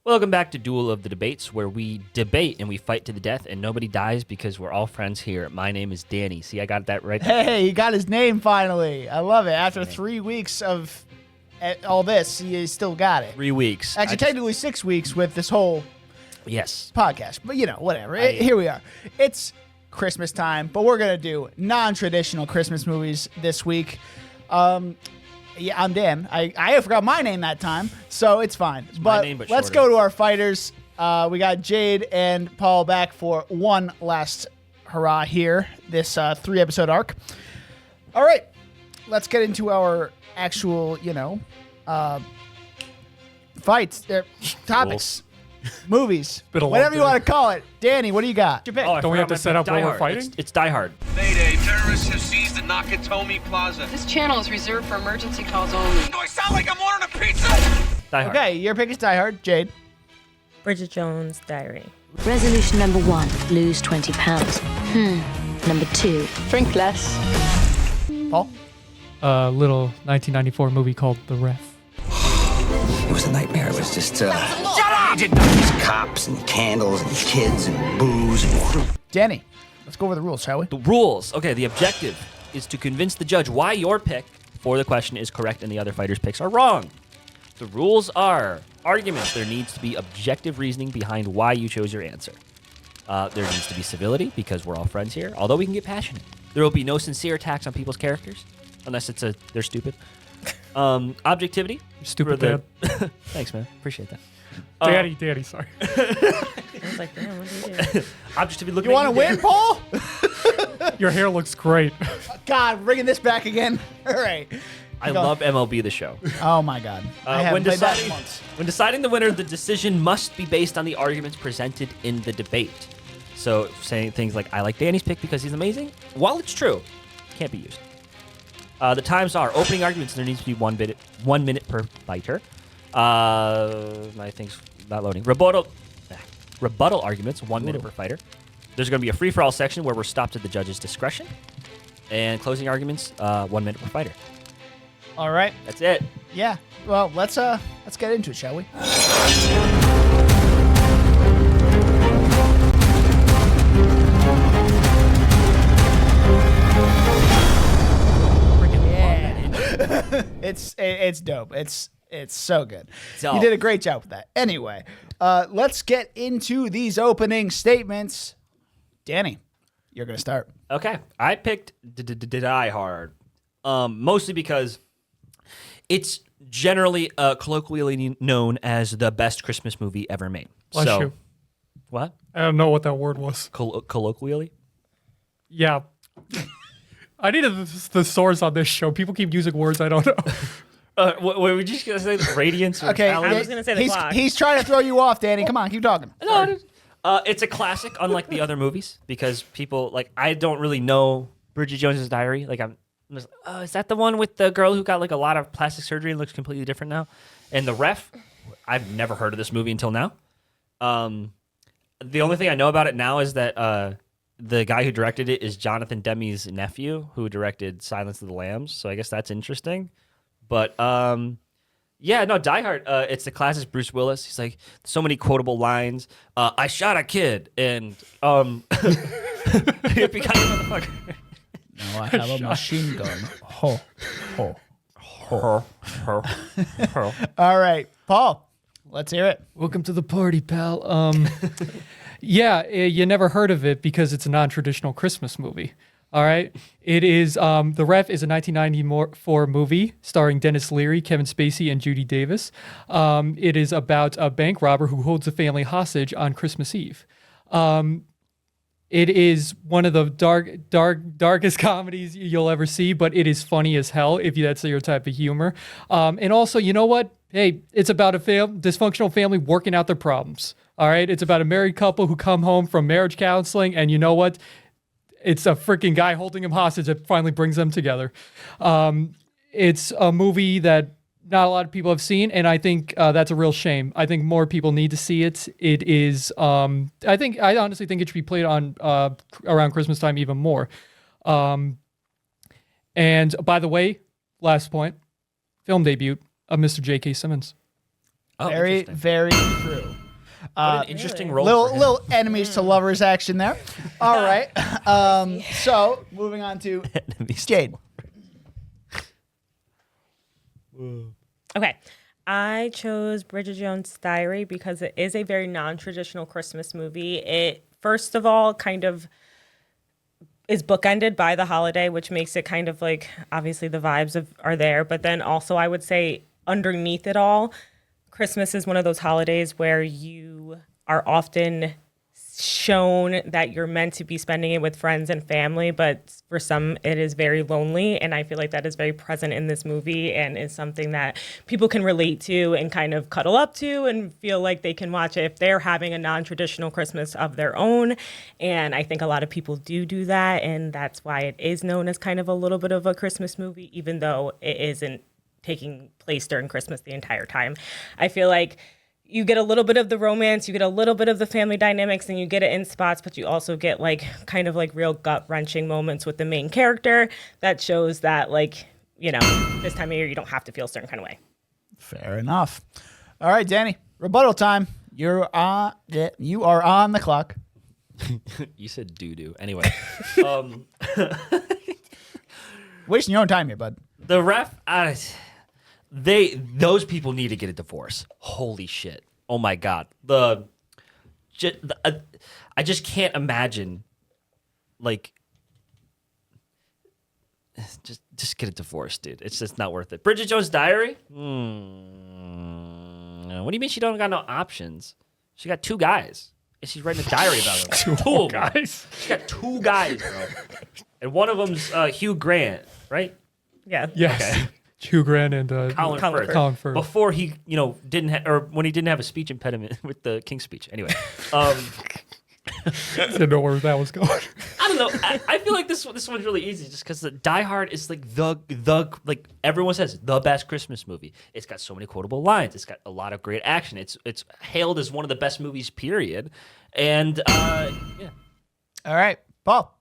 Welcome back to Duel of the Debates, where we debate and we fight to the death, and nobody dies because we're all friends here. My name is Danny. See, I got that right there. Hey, he got his name finally. I love it. After 3 weeks of all this, he still got it. 3 weeks. Actually, technically 6 weeks with this whole podcast. But, whatever. Here we are. It's Christmas time, but we're going to do non-traditional Christmas movies this week. Yeah, I'm Dan. I forgot my name that time, so it's fine. But let's go to our fighters. We got Jade and Paul back for one last hurrah here, this 3-episode arc. All right, let's get into our actual, fights, topics, movies, whatever you want to call it. Danny, what do you got? Don't we have to set up what we're fighting? It's Die Hard. Mayday, terrorists have seized the Nakatomi Plaza. This channel is reserved for emergency calls only. Do I sound like I'm ordering a pizza? Die Hard. Okay, your pick is Die Hard. Jade. Bridget Jones Diary. Resolution number 1, lose 20 pounds. Number 2, Drink less. Paul. A little 1994 movie called The Ref. It was a nightmare. It was just, Shut up! These cops and candles and kids and booze and... Danny, let's go over the rules, shall we? The rules. Okay, the objective is to convince the judge why your pick for the question is correct and the other fighters' picks are wrong. The rules are arguments. There needs to be objective reasoning behind why you chose your answer. There needs to be civility because we're all friends here, although we can get passionate. There will be no sincere attacks on people's characters unless they're stupid. Objectivity. Stupid dad. Thanks, man. Appreciate that. Daddy, sorry. I was like, damn, what do you do? Objectivity. Look. You want to win, Paul? Your hair looks great. God, bringing this back again. All right. I love MLB The Show. Oh my God. I haven't played that in months. When deciding the winner, the decision must be based on the arguments presented in the debate. So saying things like, I like Danny's pick because he's amazing, while it's true, can't be used. The times are opening arguments. There needs to be 1 minute per fighter. My thing's not loading. Rebuttal arguments, 1 minute per fighter. There's going to be a free-for-all section where we're stopped at the judge's discretion. And closing arguments, 1 minute per fighter. All right. That's it. Yeah. Well, let's get into it, shall we? It's dope. It's so good. You did a great job with that. Anyway, let's get into these opening statements. Danny, you're gonna start. Okay, I picked Die Hard, mostly because it's generally colloquially known as the best Christmas movie ever made. Bless you. What? I don't know what that word was. Colloquially? Yeah. I needed the source on this show. People keep using words I don't know. What were we just going to say? The radiance? Okay. I was going to say the clock. He's trying to throw you off, Danny. Come on, keep talking. No, it's a classic, unlike the other movies, because people, I don't really know Bridget Jones' Diary. I'm just, is that the one with the girl who got, a lot of plastic surgery and looks completely different now? And The Ref, I've never heard of this movie until now. The only thing I know about it now is that the guy who directed it is Jonathan Demme's nephew, who directed Silence of the Lambs. So I guess that's interesting. But Die Hard. It's the classic Bruce Willis. He's like so many quotable lines. I shot a kid, and hippie kind of motherfucker. No, I have a machine gun. Ho, ho, ho, ho. All right, Paul. Let's hear it. Welcome to the party, pal. Yeah, you never heard of it because it's a non-traditional Christmas movie. All right? It is, The Ref is a 1994 movie starring Dennis Leary, Kevin Spacey, and Judy Davis. It is about a bank robber who holds a family hostage on Christmas Eve. It is one of the darkest comedies you'll ever see, but it is funny as hell if that's your type of humor. And also, you know what? Hey, it's about a dysfunctional family working out their problems. All right? It's about a married couple who come home from marriage counseling, and you know what? It's a freaking guy holding him hostage that finally brings them together. It's a movie that not a lot of people have seen, and I think that's a real shame. I think more people need to see it. It is, I honestly think it should be played on around Christmas time even more. And by the way, last point, film debut of Mr. J.K. Simmons. Oh, Very, interesting. very true. What an interesting role. Little for him. little enemies to lovers action there. All right. So moving on to Enemies to Jade. Okay. I chose Bridget Jones Diary because it is a very non-traditional Christmas movie. It, first of all, kind of is bookended by the holiday, which makes it kind of like, obviously the vibes are there. But then also I would say underneath it all, Christmas is one of those holidays where you are often shown that you're meant to be spending it with friends and family, but for some it is very lonely, and I feel like that is very present in this movie and is something that people can relate to and kind of cuddle up to and feel like they can watch it if they're having a non-traditional Christmas of their own. And I think a lot of people do that, and that's why it is known as kind of a little bit of a Christmas movie, even though it isn't taking place during Christmas the entire time. I feel like you get a little bit of the romance, you get a little bit of the family dynamics, and you get it in spots, but you also get like kind of like real gut-wrenching moments with the main character that shows that, like, you know, this time of year you don't have to feel a certain kind of way. Fair enough. All right, Danny. Rebuttal time. You are on the clock. You said doo-doo. Anyway. Wasting your own time here, bud. The ref, those people need to get a divorce. Holy shit! Oh my god! I just can't imagine. Like, just get a divorce, dude. It's just not worth it. Bridget Jones Diary. What do you mean she don't got no options? She got 2 guys, and she's writing a diary about them. 2 guys. She got 2 guys, bro. And one of them's Hugh Grant, right? Yeah. Yes. Okay. Hugh Grant and Colin Firth. Colin Firth. Before he, or when he didn't have a speech impediment with the King's Speech. Anyway, Didn't know where that was going. I don't know. I feel like this one's really easy, just because the Die Hard is like the like everyone says the best Christmas movie. It's got so many quotable lines. It's got a lot of great action. It's hailed as one of the best movies, period. And yeah. All right, Paul.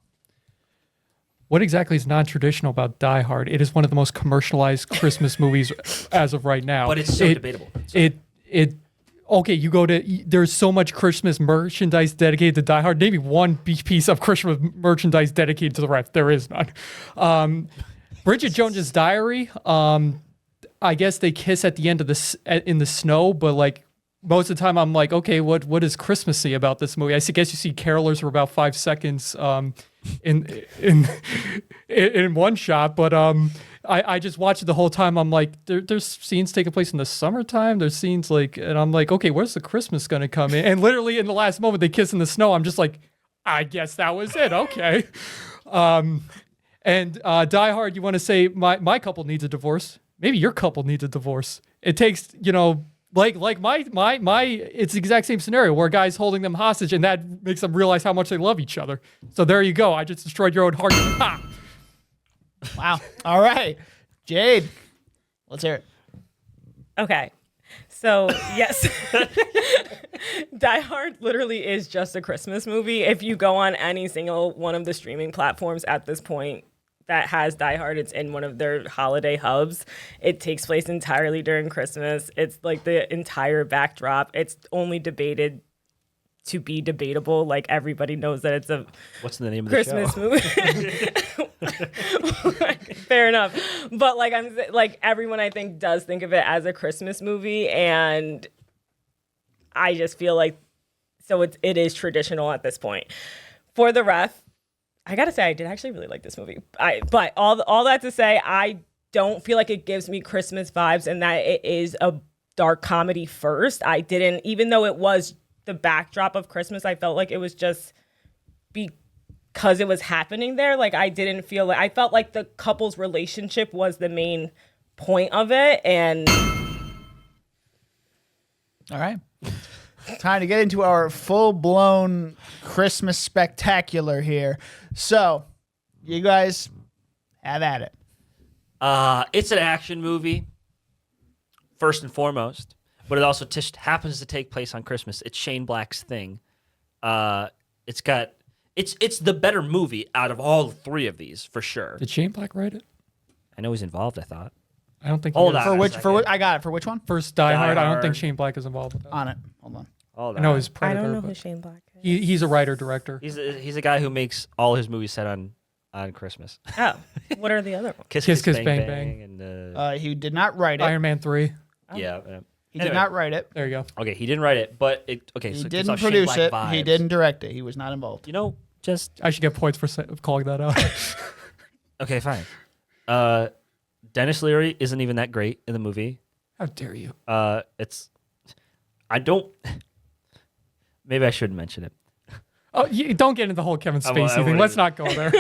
What exactly is non-traditional about Die Hard? It is one of the most commercialized Christmas movies as of right now. But it's so debatable. Okay, you go to, there's so much Christmas merchandise dedicated to Die Hard. Maybe one piece of Christmas merchandise dedicated to the rest. There is none. Bridget Jones' Diary, I guess they kiss at the end of in the snow, but like most of the time I'm like, okay, what is Christmassy about this movie? I guess you see carolers for about 5 seconds in one shot, but I just watched it the whole time. I'm like, there's scenes taking place in the summertime. There's scenes like, and I'm like, okay, where's the Christmas gonna come in? And literally in the last moment they kiss in the snow. I'm just like, I guess that was it. Okay. And Die Hard, you want to say my couple needs a divorce? Maybe your couple needs a divorce. It takes, like my it's the exact same scenario where a guy's holding them hostage and that makes them realize how much they love each other. So there you go. I just destroyed your own heart. Ha! Wow. All right, Jade. Let's hear it. Okay. So, yes. Die Hard literally is just a Christmas movie. If you go on any single one of the streaming platforms at this point that has Die Hard, it's in one of their holiday hubs. It takes place entirely during Christmas. It's like the entire backdrop. It's only debated to be debatable. Like, everybody knows that it's a What's the name of Christmas the show? movie. Fair enough. But like everyone I think does think of it as a Christmas movie, and I just feel like it is traditional at this point. For the ref, I gotta say I did actually really like this movie. But all that to say, I don't feel like it gives me Christmas vibes, and that it is a dark comedy first. I didn't, even though it was the backdrop of Christmas, I felt like it was just because it was happening there. Like, I didn't feel like, I felt like the couple's relationship was the main point of it. And all right, time to get into our full-blown Christmas spectacular here. So, you guys have at it. It's an action movie, first and foremost, but it also happens to take place on Christmas. It's Shane Black's thing. It's the better movie out of all 3 of these, for sure. Did Shane Black write it? I know he's involved, I thought. I don't think Hold he on. is. For which I got it. For which one? First Die Hard. I don't think Hard. Shane Black is involved with that. On it. Hold on. Hold I know on. he's I Predator. don't know but who Shane Black is. he's a writer director. He's a guy who makes all his movies set on Christmas. Oh, what are the other ones? Kiss Kiss, Kiss, Bang, Bang, and He did not write it. Iron Man 3. yeah. He did not write it. There you go. Okay, he didn't write it, but it. Okay, He so it gives didn't off Shane produce Black it. vibes. He didn't direct it. He was not involved. You know, just I should get points for calling that out. okay, fine. Dennis Leary isn't even that great in the movie. How dare you? It's. I don't. Maybe I shouldn't mention it. Oh, you don't get into the whole Kevin Spacey thing. won't Let's even. not go there.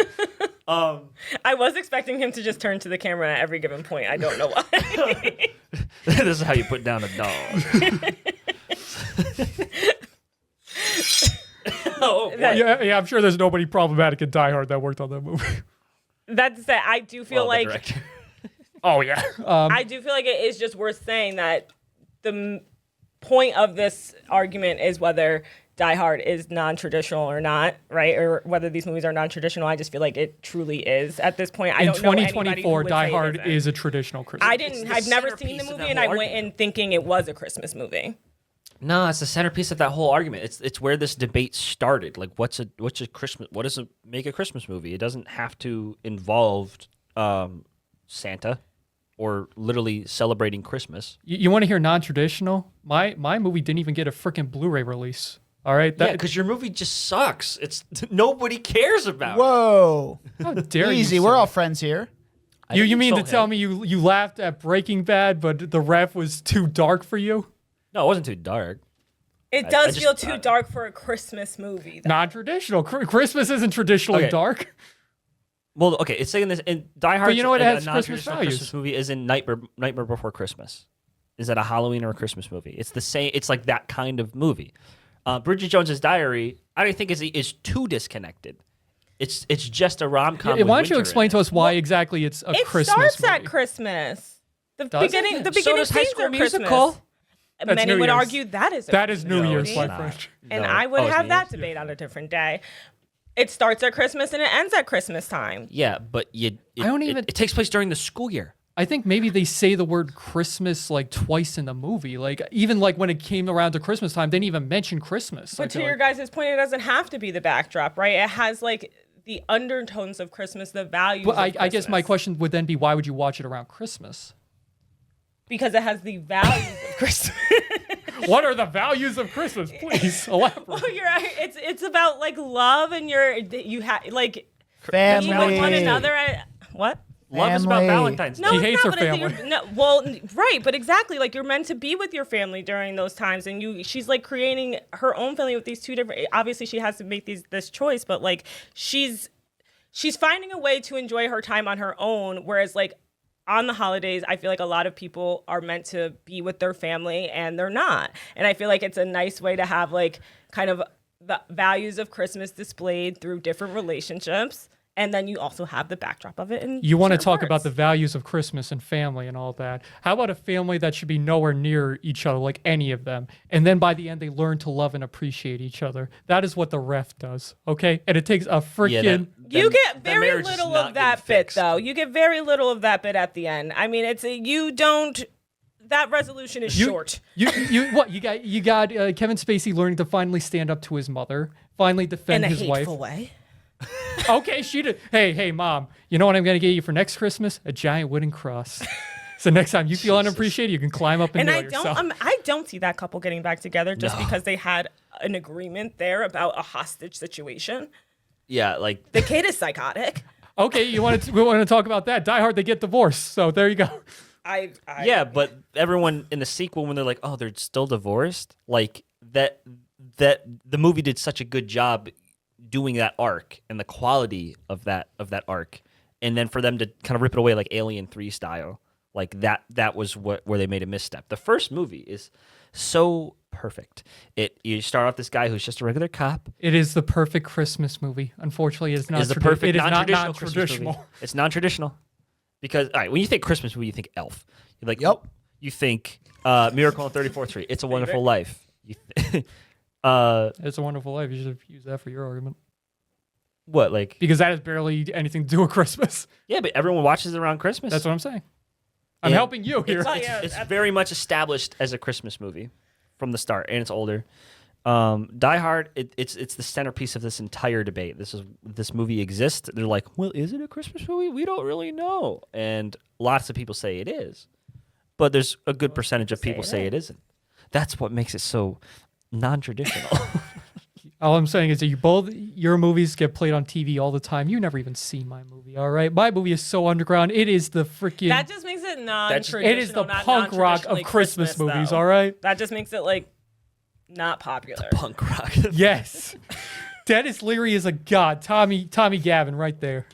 I was expecting him to just turn to the camera at every given point. I don't know why. This is how you put down a dog. Oh, boy. yeah, I'm sure there's nobody problematic in Die Hard that worked on that movie. That said, I do feel Well, the like director. Oh yeah. I do feel like it is just worth saying that the point of this argument is whether Die Hard is non-traditional or not, right? Or whether these movies are non-traditional. I just feel like it truly is at this point. I In don't know anybody who 2024, would Die say it Hard isn't. is a traditional Christmas. I've never seen centerpiece the of movie, that and whole I went argument. in thinking it was a Christmas movie. No, it's the centerpiece of that whole argument. It's where this debate started. Like, what's a Christmas? What does it make a Christmas movie? It doesn't have to involve Santa or literally celebrating Christmas. You want to hear non-traditional? My movie didn't even get a freaking Blu-ray release. All right, Yeah, because your movie just sucks. It's nobody cares about. Whoa. how dare you? Easy. We're all friends here. You mean to insult tell him. me you laughed at Breaking Bad, but the ref was too dark for you? No, it wasn't too dark. It does just- feel too dark for a Christmas movie. Though. Non-traditional. Christmas isn't traditionally Okay. dark. Well, okay, it's saying this in Die Hard. you know what? It has a Christmas non-traditional values. Christmas movie is in Nightmare Before Christmas. Is that a Halloween or a Christmas movie? It's the same. It's like that kind of movie. Bridget Jones's Diary, I don't think is too disconnected. It's just a rom-com. Why don't you explain to us why exactly it's a It Christmas starts movie? at Christmas. The Does it? beginning, the So beginning does High scenes School are Christmas. Musical? That's Many New would Year's. argue that is a That is New Christmas Year's, movie. my friend. And No. I would Oh, it's have New that Year's? debate on a different day. It starts at Christmas and it ends at Christmas time. Yeah, but it takes place during the school year. I think maybe they say the word Christmas like twice in the movie. Like even like when it came around to Christmas time, they didn't even mention Christmas. But I to feel your like. guys' point, it doesn't have to be the backdrop, right? It has like the undertones of Christmas, the values But of I guess my Christmas. question would then be, why would you watch it around Christmas? Because it has the values of Christmas. What are the values of Christmas? Please elaborate. Well, you're right. It's about like love and you have like Family. being with one another. What? Love is about Family. Valentine's Day. No, She it's hates not, her but I think family. No, well, right, but exactly. Like you're meant to be with your family during those times, and she's like creating her own family with these two different. Obviously, she has to make this choice, but like she's finding a way to enjoy her time on her own. Whereas like on the holidays, I feel like a lot of people are meant to be with their family, and they're not. And I feel like it's a nice way to have like kind of the values of Christmas displayed through different relationships. And then you also have the backdrop of it. And You want to talk about the values of Christmas and family and all that. How about a family that should be nowhere near each other, like any of them? And then by the end, they learn to love and appreciate each other. That is what the ref does, okay? And it takes a freaking... You get that very marriage is little not of that getting bit, fixed. though. You get very little of that bit at the end. I mean, that resolution is short. You got Kevin Spacey learning to finally stand up to his mother, finally defend In a his wife. hateful way. Okay, she did. Hey, mom, you know what I'm going to get you for next Christmas? A giant wooden cross. So next time you feel unappreciated, you can climb up and And nail I yourself. don't see that couple getting back together just because they had an agreement there about a hostage situation. Yeah, like The kid is psychotic. Okay, we want to talk about that. Die Hard, they get divorced. So there you go. yeah, but everyone in the sequel when they're like, oh, they're still divorced, like that the movie did such a good job doing that arc and the quality of that arc, and then for them to kind of rip it away like Alien 3 style, like that was where they made a misstep. The first movie is so perfect. You start off this guy who's just a regular cop. It is the perfect Christmas movie. Unfortunately, it is not. Is the perfect it is not non-traditional Christmas non-traditional. movie. It's non-traditional because all right, when you think Christmas movie, you think Elf. You're like, Yep. You think Miracle on 34th Street. It's a Wonderful Life. It's a Wonderful Life. You should use that for your argument. What, like? Because that has barely anything to do with Christmas. Yeah, but everyone watches it around Christmas. That's what I'm saying. I'm helping you here. It's very much established as a Christmas movie from the start, and it's older. Die Hard, it's the centerpiece of this entire debate. This movie exists. They're like, well, is it a Christmas movie? We don't really know, and lots of people say it is, but there's a good percentage of people say it isn't. That's what makes it so non-traditional. All I'm saying is that your movies get played on TV all the time. You never even seen my movie, all right? My movie is so underground. It is the freaking... That just makes it non-traditional. It is the punk rock of Christmas movies, all right? That just makes it, like, not popular. Punk rock. Yes. Dennis Leary is a god. Tommy Gavin right there.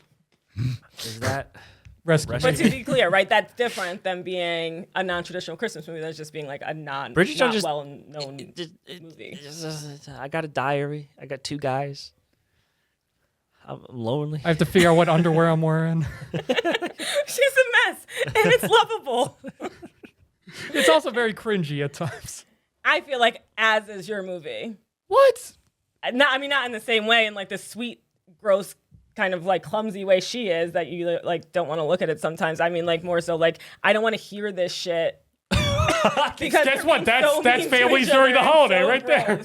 Is that... Rescue. But to be clear, right, that's different than being a non-traditional Christmas movie. That's just being like a Bridget Jones not well-known movie. I got a diary. I got 2 guys. I'm lonely. I have to figure out what underwear I'm wearing. She's a mess, and it's lovable. It's also very cringy at times. I feel like as is your movie. What? Not in the same way, in like the sweet, gross, kind of like clumsy way she is that you like don't want to look at it sometimes. I mean, like more so like I don't want to hear this shit. Because guess what? That's families during the holiday right there.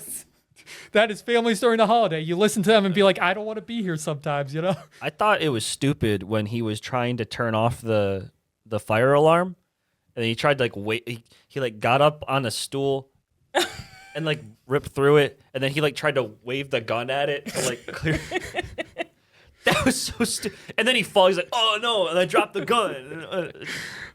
That is families during the holiday. You listen to them and be like, I don't want to be here sometimes, you know? I thought it was stupid when he was trying to turn off the fire alarm, and he tried to like wait. He like got up on a stool and like ripped through it, and then he like tried to wave the gun at it to like clear. That was so stupid. And then he falls. He's like, "Oh no!" And I dropped the gun.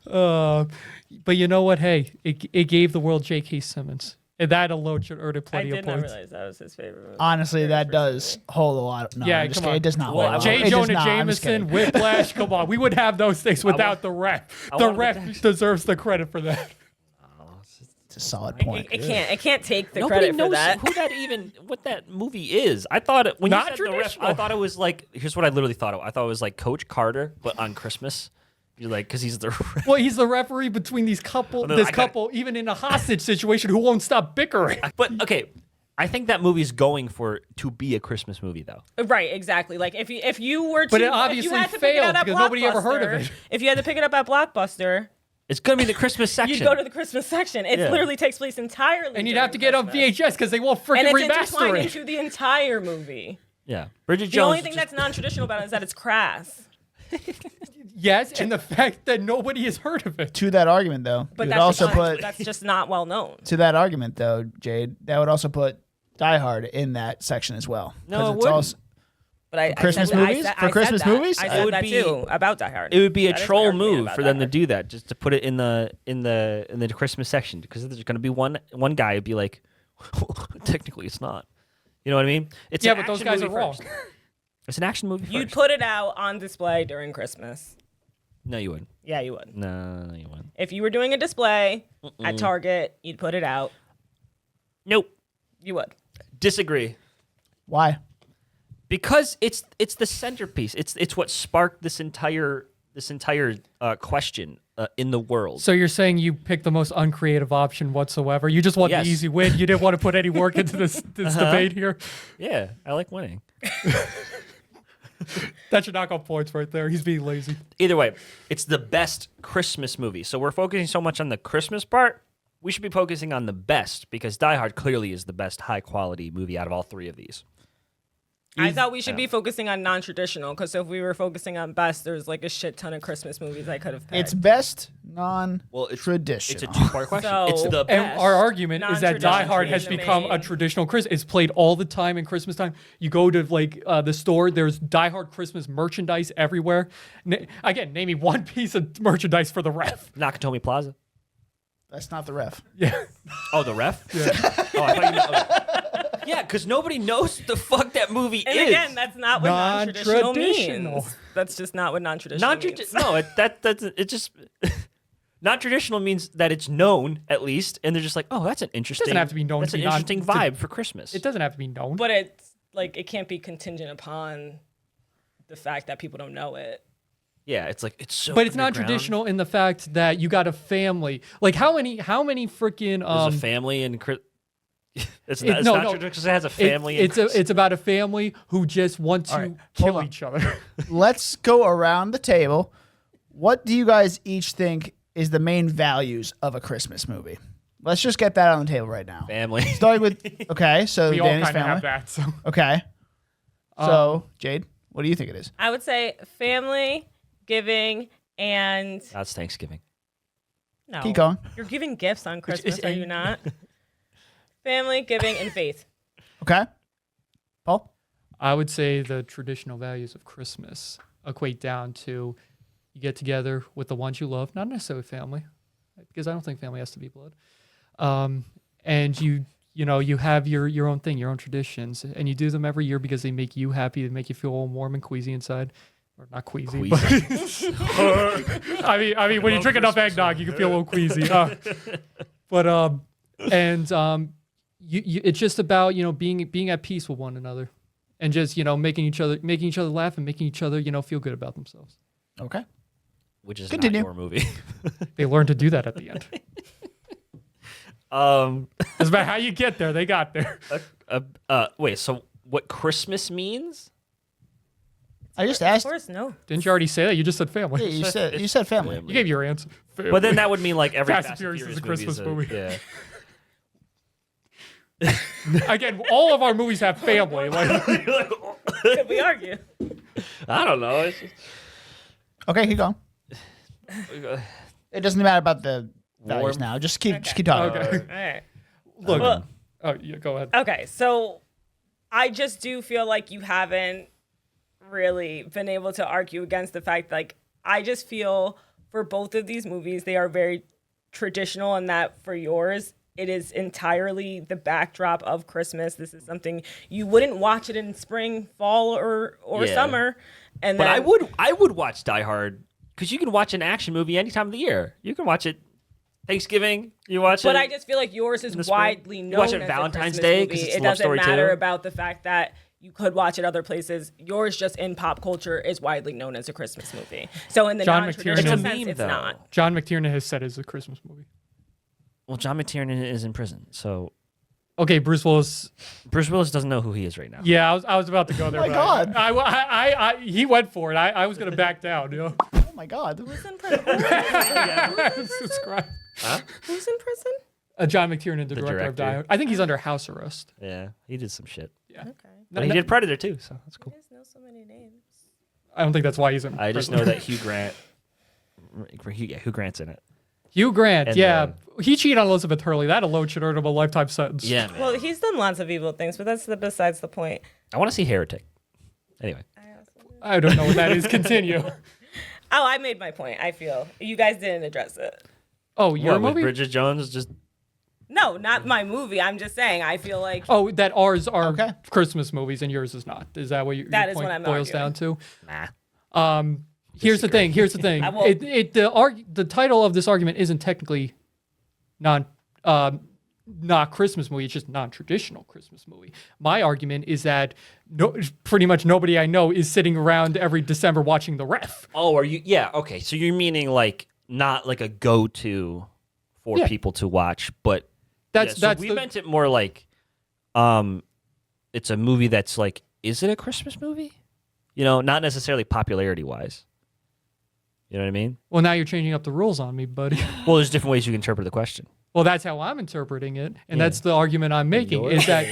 But you know what? Hey, it gave the world J.K. Simmons, and that alone should earn it plenty of points. I did not realize that was his favorite movie. Honestly, that does hold a lot. No, yeah, come come on. on. It does not. Well, hold J. it Jonah does not. Jameson, Whiplash. Come on, we would have those things without the ref. The ref deserves the credit for that. It's a solid point. It can't take the Nobody credit knows for that. who that even what that movie is. I thought it when Not you said the ref, traditional. I thought it was like here's what I literally thought. I thought it was like Coach Carter, but on Christmas. You're like because he's the ref. Well, he's the referee between these couple. no, This I got couple, even in a hostage situation, who won't stop bickering. But okay, I think that movie's going to be a Christmas movie though. Right, exactly. Like if you were to, But it if you obviously had to pick it failed up at because nobody ever heard of Blockbuster, it. If you had to pick it up at Blockbuster, It's gonna be the Christmas section. you'd go to the Christmas section. It Yeah. literally takes place entirely. And you'd during have to get on Christmas. VHS because they won't And freaking it's remaster intertwined it. into the entire movie. Yeah, Bridget The Jones. only thing that's non-traditional about it is that it's crass. Yes, and the fact that nobody has heard of it. To that argument, though, But you would that's also just, put that's just not well known. to that argument, though, Jade. That would also put Die Hard in that section as well. No, 'Cause it it's wouldn't. also- But I Christmas I said, movies? I For said Christmas that. movies? I It said would that be- too about Die Hard. It would be a That is my troll argument move about for Die them to Hard. do that, just to put it in the Christmas section, because there's going to be one guy who'd be like, technically it's not. You know what I mean? It's Yeah, an but those action guys are movie wrong. first. It's an action movie. You'd first. put it out on display during Christmas. No, you wouldn't. Yeah, you would. No, you wouldn't. If you were doing a display at Target, you'd put it out. Nope. You would. Disagree. Why? Because it's the centerpiece. It's what sparked this entire question in the world. So you're saying you picked the most uncreative option whatsoever? You just want Yes. the easy win. You didn't want to put any work into this debate here. Yeah, I like winning. That should knock off points right there. He's being lazy. Either way, it's the best Christmas movie. So we're focusing so much on the Christmas part. We should be focusing on the best, because Die Hard clearly is the best high quality movie out of all 3 of these. I thought we should be focusing on non-traditional, because if we were focusing on best, there's like a shit ton of Christmas movies I could have picked. It's best It's non-traditional. a 2-part question. So- It's the best. And our argument is that Die Hard has Non-traditional become a anime. traditional Christmas. It's played all the time in Christmas time. You go to like the store, there's Die Hard Christmas merchandise everywhere. Again, name me one piece of merchandise for the ref. Nakatomi Plaza. That's not the ref. Yeah. Oh, the ref? Yeah. Oh, I thought you meant... Yeah, because nobody knows the fuck that movie And is. again, that's not what non-traditional Non-traditional. means. That's just not what non-traditional means. No, it just... Non-traditional means that it's known, at least, and they're just like, oh, that's an interesting... doesn't have to be known That's to an be interesting vibe for Christmas. It doesn't have to be known. But it's like it can't be contingent upon the fact that people don't know it. Yeah, it's like, it's so But it's not underground. traditional in the fact that you got a family. Like how many freaking There's a family and... It's not no. traditional because it has a family. and It's about a family who just want to All right, kill hold on. each other. Let's go around the table. What do you guys each think is the main values of a Christmas movie? Let's just get that on the table right now. Family. Starting with, okay, so We all Danny's kind of family. have that. So. Okay. So, Jade, what do you think it is? I would say family, giving, and That's Thanksgiving. no. Keep going. You're giving gifts on Christmas, are you not? Family, giving, and faith. Okay. Paul? I would say the traditional values of Christmas equate down to you get together with the ones you love, not necessarily family, because I don't think family has to be blood. And you have your own thing, your own traditions, and you do them every year because they make you happy, they make you feel all warm and queasy inside. Or not queasy, but I mean, when you drink enough eggnog, you can feel a little queasy. It's just about being at peace with one another, and just making each other laugh and making each other feel good about themselves. Okay. Which is Continue. not your movie. They learn to do that at the end. It's about how you get there. They got there. Wait, so what Christmas means? I just Of asked. course, no. Didn't you already say that? You just said Yeah, family. you said family. You gave your answer. But then that would mean like every Fast Fast and and Furious is a Furious Christmas movie. Yeah. Again, all of our movies have family. Like, Could we argue? I don't know. It's just, Okay, keep going. It doesn't matter about the values Warm. now. Just keep talking. okay. All right. Look. Well- Oh, yeah, go ahead. Okay, so I just do feel like you haven't really been able to argue against the fact, like, I just feel for both of these movies, they are very traditional, and that for yours, it is entirely the backdrop of Christmas. This is something you wouldn't watch it in spring, fall, or Yeah. summer. And but then, I would watch Die Hard because you can watch an action movie any time of the year. You can watch it Thanksgiving. You watch it. But I just feel like yours is in the spring. widely You known watch it as Valentine's a Christmas Day 'cause movie. it's a It love doesn't story matter too. about the fact that you could watch it other places. Yours, just in pop culture, is widely known as a Christmas movie. So in the John non-traditional McTiernan- sense, It's a meme, it's though. not. John McTiernan has said it's a Christmas movie. Well, John McTiernan is in prison, so Okay, Bruce Willis. Bruce Willis doesn't know who he is right now. Yeah, I was about to go there. Oh my but God. he went for it. I was going to back down. Oh my God. Who's in prison? Subscribe. Who's in prison? John McTiernan, the director of director. Die Hard. I think he's under house arrest. Yeah, he did some shit. Yeah. Okay. But he did Predator too, so that's cool. You guys know so many names. I don't think that's why he's in. I just prison. know that Hugh Grant. Hugh Grant's in it. Hugh Grant. And, Yeah, he cheated on Elizabeth Hurley. That alone should earn him a lifetime sentence. Yeah, man. Well, he's done lots of evil things, but that's besides the point. I want to see Heretic. Anyway, I don't know what that is. Continue. Oh, I made my point. I feel you guys didn't address it. Oh, your what, with movie? Bridget Jones just No, not my movie. I'm just saying. I feel like Oh, that ours are Okay. Christmas movies and yours is not. Is that what your That is point what I'm boils arguing. down nah. to? Here's the thing. I will- The title of this argument isn't technically not Christmas movie. It's just non-traditional Christmas movie. My argument is that pretty much nobody I know is sitting around every December watching The Ref. Oh, are you? Yeah. Okay. So you're meaning like not like a go-to for Yeah. people to watch, but That's we the, meant it more like, it's a movie that's like, is it a Christmas movie? You know, not necessarily popularity-wise. You know what I mean? well. Now you're changing up the rules on me, buddy. Well, there's different ways you can interpret the question. Well, that's how I'm interpreting it, and Yeah. that's the argument I'm making. Yours? Is that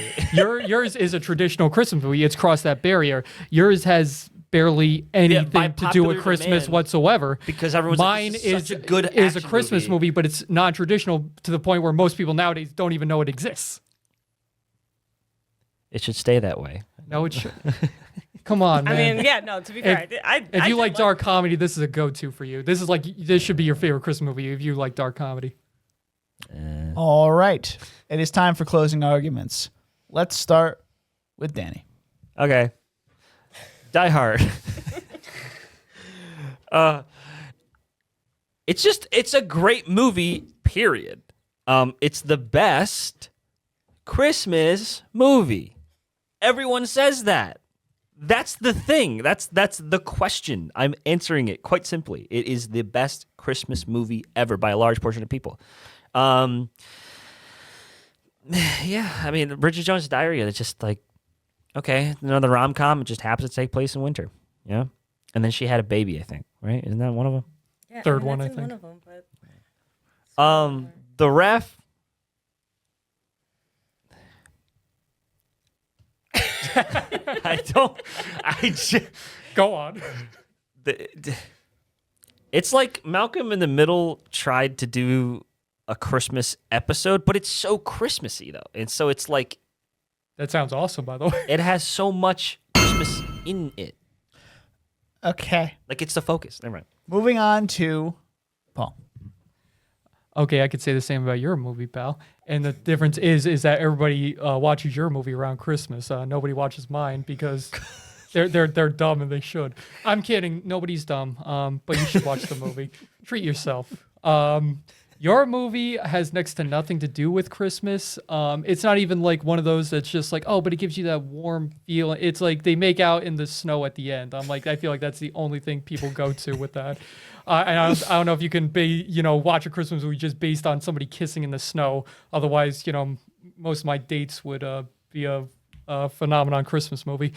yours is a traditional Christmas movie? It's crossed that barrier. Yours has barely anything by to do with popular Christmas demand, watsoever. because everyone's like, mine "This is such a good is a action Christmas movie." movie, but it's non-traditional to the point where most people nowadays don't even know it exists. It should stay that way. No, it should. Come on, man. I mean, yeah, no. To be fair, I if you did like dark comedy, this is a go-to for you. This should be your favorite Christmas movie if you like dark comedy. All right. It is time for closing arguments. Let's start with Danny. Okay. Die Hard. It's a great movie, period. It's the best Christmas movie. Everyone says that. That's the thing. That's the question. I'm answering it quite simply. It is the best Christmas movie ever by a large portion of people. Yeah, I mean, Bridget Jones Diary, it's just like, okay, another rom-com. It just happens to take place in winter. Yeah. And then she had a baby, I think, right? Isn't that one of them? Yeah, Third I mean, one, that's I in think. One of them, but The ref. Go on. It's like Malcolm in the Middle tried to do a Christmas episode, but it's so Christmassy though, and so it's like that sounds awesome. By the way, it has so much Christmas in it. Okay, like it's the focus. Never mind. Moving on to Paul. Okay, I could say the same about your movie, pal. And the difference is that everybody watches your movie around Christmas. Nobody watches mine because they're dumb and they should. I'm kidding. Nobody's dumb. But you should watch the movie. Treat yourself. Your movie has next to nothing to do with Christmas. It's not even like one of those that's just like, oh, but it gives you that warm feel. It's like they make out in the snow at the end. I feel like that's the only thing people go to with that. And I don't know if you can watch a Christmas movie just based on somebody kissing in the snow. Otherwise, most of my dates would be a phenomenon Christmas movie.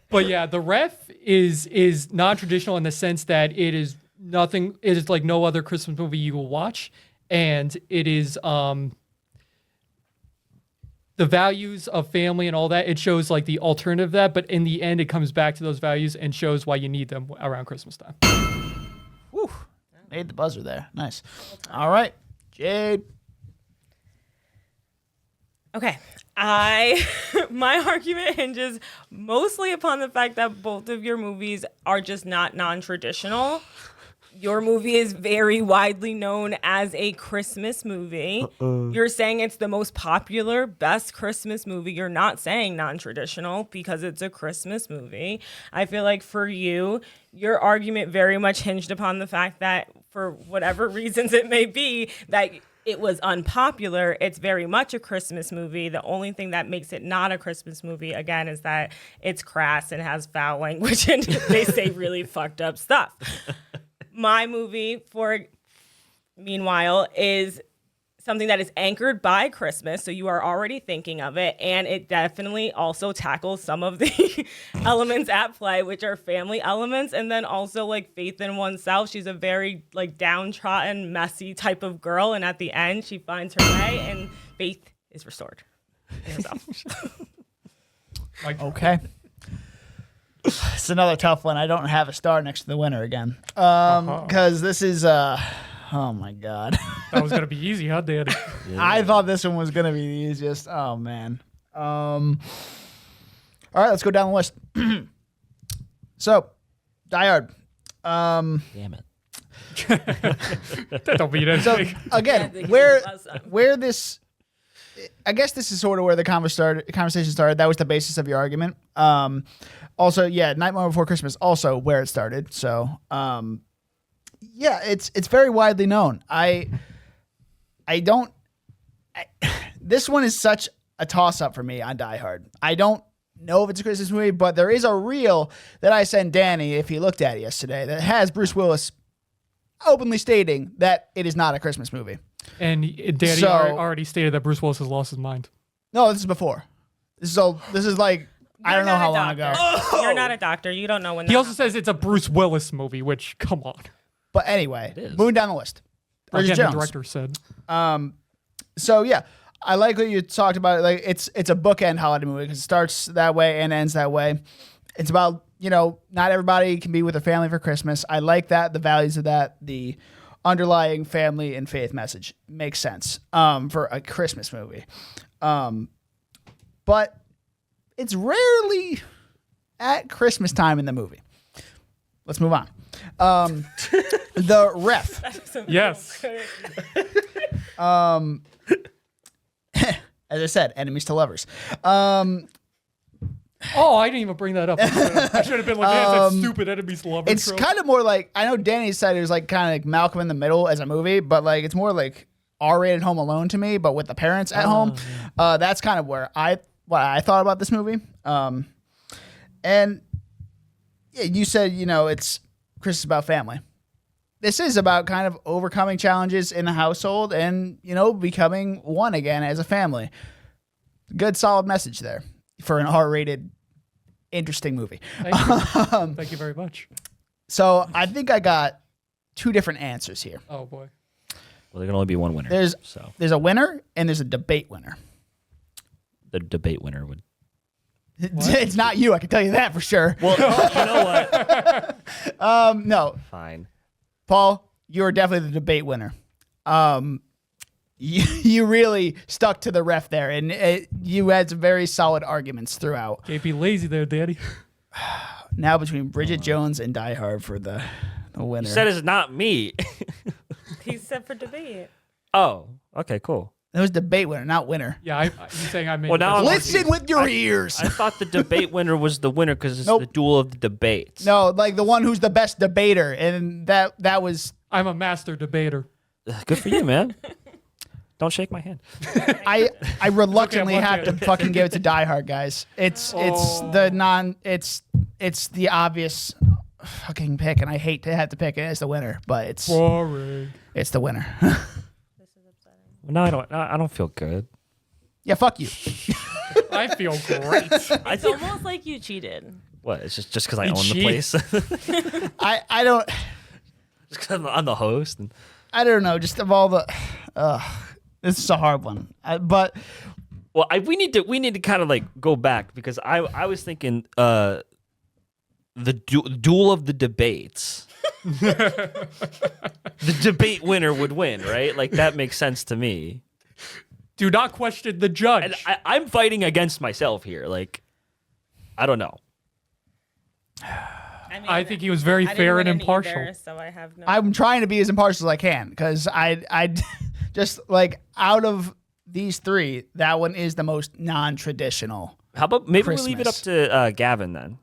But yeah, the ref is non-traditional in the sense that it is nothing. It is like no other Christmas movie you will watch, and it is the values of family and all that. It shows like the alternative of that, but in the end, it comes back to those values and shows why you need them around Christmas time. Whew. Made the buzzer there. Nice. All right, Jade. Okay. My argument hinges mostly upon the fact that both of your movies are just not non-traditional. Your movie is very widely known as a Christmas movie. You're saying it's the most popular, best Christmas movie. You're not saying non-traditional because it's a Christmas movie. I feel like for you, your argument very much hinged upon the fact that for whatever reasons it may be, that it was unpopular. It's very much a Christmas movie. The only thing that makes it not a Christmas movie, again, is that it's crass and has foul language and they say really fucked up stuff. My movie, meanwhile, is something that is anchored by Christmas, so you are already thinking of it, and it definitely also tackles some of the elements at play, which are family elements, and then also like faith in oneself. She's a very like downtrodden, messy type of girl, and at the end, she finds her way, and faith is restored in herself. Okay. It's another tough one. I don't have a star next to the winner again. Because this is, oh my God. That was going to be easy, huh, Danny? Yeah. I thought this one was going to be the easiest. Oh, man. All right, let's go down the list. So, Die Hard. Damn it. That don't mean anything. So, again, where this... I guess this is sort of where the conversation started. That was the basis of your argument. Also, yeah, Nightmare Before Christmas, also where it started. So, yeah, it's very widely known. This one is such a toss-up for me on Die Hard. I don't know if it's a Christmas movie, but there is a reel that I sent Danny, if he looked at it yesterday, that has Bruce Willis openly stating that it is not a Christmas movie. And Danny already stated that Bruce Willis has lost his mind. No, this is before. This is like, I don't know how long ago. You're not a doctor. You don't know when. He also says it's a Bruce Willis movie, which, come on. But anyway, moving down the list. Bridget Jones. The director said. So yeah, I like what you talked about. Like it's a bookend holiday movie because it starts that way and ends that way. It's about, not everybody can be with their family for Christmas. I like that, the values of that, the underlying family and faith message makes sense for a Christmas movie. But it's rarely at Christmas time in the movie. Let's move on. The ref. Yes. As I said, enemies to lovers. Oh, I didn't even bring that up. I should have been like, that's that stupid enemies to lovers. It's kind of more like, I know Danny said it was like kind of like Malcolm in the Middle as a movie, but like it's more like R-rated Home Alone to me, but with the parents at home. Yeah. That's kind of where I thought about this movie. And yeah, you said, it's Christmas about family. This is about kind of overcoming challenges in the household and, becoming one again as a family. Good, solid message there for an R-rated, interesting movie. Thank you. Thank you very much. So I think I got two different answers here. Oh boy. Well, there can only be one winner. There's a winner and there's a debate winner. The debate winner would. It's not you, I can tell you that for sure. Well, you know what? No. Fine. Paul, you're definitely the debate winner. You really stuck to the ref there, and you had some very solid arguments throughout. Can't be lazy there, Daddy. Now between Bridget Jones and Die Hard for the winner. You said it's not me. He said for debate. Oh, okay, cool. It was debate winner, not winner. Yeah, he's saying I made. Well, now I'm Listen with your ears. I thought the debate winner was the winner because it's the duel of the debates. No, like the one who's the best debater, and that was. I'm a master debater. Good for you, man. Don't shake my hand. I reluctantly Okay, I'm have to looking. fucking give it to Die Hard, guys. It's the obvious fucking pick, and I hate to have to pick it as the winner, but it's Boring. it's the winner. Well, no, I don't feel good. Yeah, fuck you. I feel great. It's almost like you cheated. What? It's just because I You own cheat. the place. I don't Just because I'm the host. And I don't know. Just of all the, this is a hard one. But well, we need to kind of like go back because I was thinking the duel of the debates. The debate winner would win, right? Like that makes sense to me. Do not question the judge. And I'm fighting against myself here. Like, I don't know. I think he was very fair and impartial. Either, so I have no. I'm trying to be as impartial as I can because I just like out of these three, that one is the most non-traditional. How about maybe we leave it up Christmas. to Gavin then?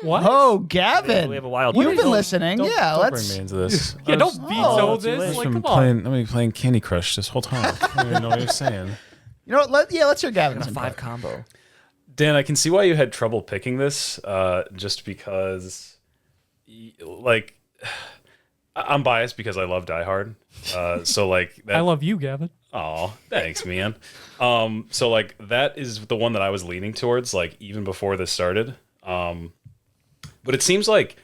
What? Oh, Gavin, We have a wild you've card. been listening. Yeah, Don't let's. bring me into this. Yeah, don't veto too late. this. I've Like, been come on. I've been playing Candy Crush this whole time. I don't even know what you're saying. You know what? Let's hear Gavin's A input. 5 combo. Dan, I can see why you had trouble picking this, just because, like, I'm biased because I love Die Hard. So, like, that, I love you, Gavin. Aw, thanks, man. So, like, that is the one that I was leaning towards, like, even before this started. But it seems like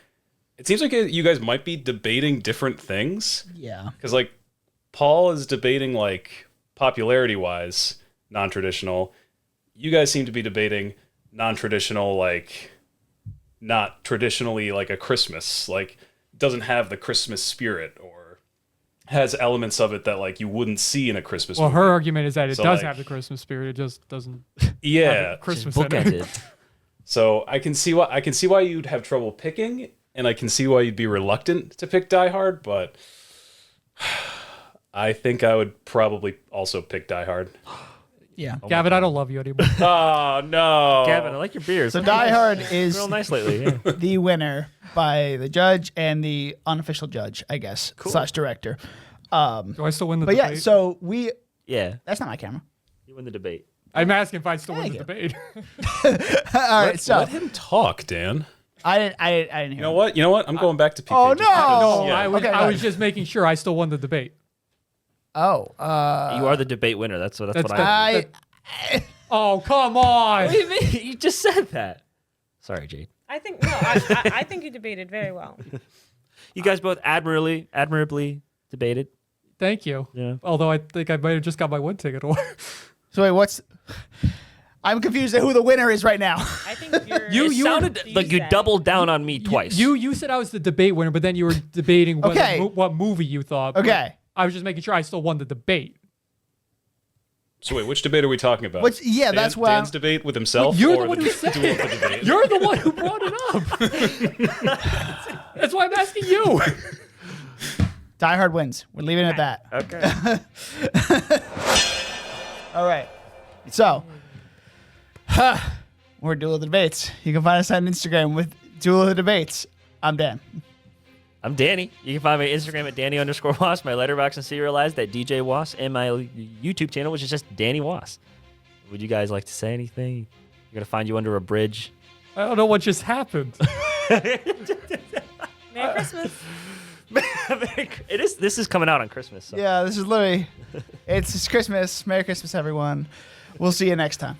you guys might be debating different things. Yeah. Because, like, Paul is debating, like, popularity-wise, non-traditional. You guys seem to be debating non-traditional, like, not traditionally like a Christmas. Like, doesn't have the Christmas spirit or has elements of it that, like, you wouldn't see in a Christmas Well, movie. her argument is that it So, does like- have the Christmas spirit. It just doesn't Yeah. have Christmas in it. Bookended. So I can see why you'd have trouble picking, and I can see why you'd be reluctant to pick Die Hard, but I think I would probably also pick Die Hard. Yeah. Gavin, I don't love you anymore. Oh no, Gavin, I like your beers. So Die Hard is real nice lately. Yeah. the winner by the judge and the unofficial judge, I guess, / director. Do I still win the But debate? yeah, so Yeah. that's not my camera. You win the debate. I'm asking if I still win Thank the you. debate. All right, so Let him talk, Dan. I didn't hear. You know what? I'm going back to PK. Oh, just because- no! Yeah. I was, Okay, I go was ahead. just making sure I still won the debate. Oh, You are the debate winner. That's what That's I. Oh, come on. What do you mean? You just said that. Sorry, Jade. I think no. I think you debated very well. You guys both admirably debated. Thank you. Yeah. Although I think I might have just got my one ticket away. so wait, what's? I'm confused at who the winner is right now. I think you're. You sounded like you said. doubled down on me twice. You said I was the debate winner, but then you were debating whether, Okay. what movie you thought. Okay. I was just making sure I still won the debate. So wait, which debate are we talking about? That's what Dan's debate with himself. You're the or one who said duel of the debate? You're the one who brought it up. That's why I'm asking you. Die Hard wins. We're leaving it at that. Okay. All right. So, we're Duel of the Debates. You can find us on Instagram with Duel of the Debates. I'm Dan. I'm Danny. You can find me on Instagram at Danny_Was, my letterbox and serialized at DJ Was, and my YouTube channel, which is just Danny Was. Would you guys like to say anything? You're gonna find you under a bridge. I don't know what just happened. Merry Christmas. This is coming out on Christmas. So. Yeah, this is literally, it's Christmas. Merry Christmas, everyone. We'll see you next time.